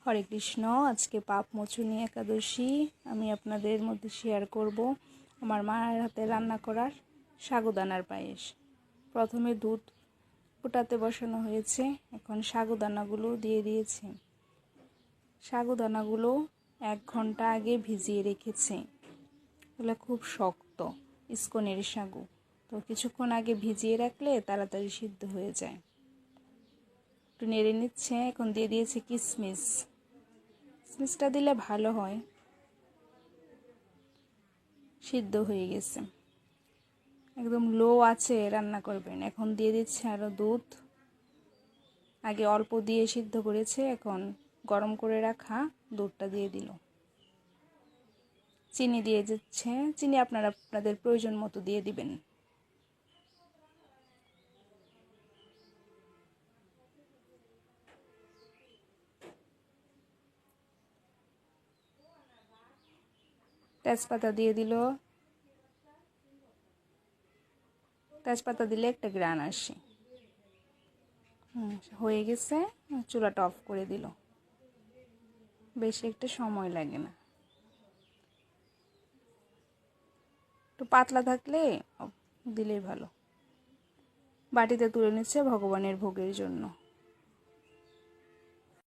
হরে কৃষ্ণ। আজকে পাপমোচনী একাদশী। আমি আপনাদের মধ্যে শেয়ার করব আমার মায়ের হাতে রান্না করার সাগুদানার পায়েস। প্রথমে দুধ ফোটাতে বসানো হয়েছে, এখন সাগুদানাগুলো দিয়ে দিয়েছে। সাগুদানাগুলো 1 ঘন্টা আগে ভিজিয়ে রেখেছে। এগুলো খুব শক্ত ইস্কনের সাগু, তো কিছুক্ষণ আগে ভিজিয়ে রাখলে তাড়াতাড়ি সিদ্ধ হয়ে যায়। একটু নেড়ে নিচ্ছে। এখন দিয়ে দিয়েছে কিশমিশ। কিশমিশটা দিলে ভালো হয়। সিদ্ধ হয়ে গেছে, একদম লো আছে রান্না করবেন। এখন দিয়ে দিচ্ছে আরও দুধ। আগে অল্প দিয়ে সিদ্ধ করেছে, এখন গরম করে রাখা দুধটা দিয়ে দিল। চিনি দিয়ে দিচ্ছে। চিনি আপনারা আপনাদের প্রয়োজন মতো দিয়ে দিবেন। তেজপাতা দিয়ে দিল। তেজপাতা দিলে একটা গ্রান আসে। হয়ে গেছে। চুলাটা অফ করে দিল। বেশি একটা সময় লাগে না। একটু পাতলা থাকলে দিলেই ভালো। বাটিতে তুলে নিচ্ছে ভগবানের ভোগের জন্য।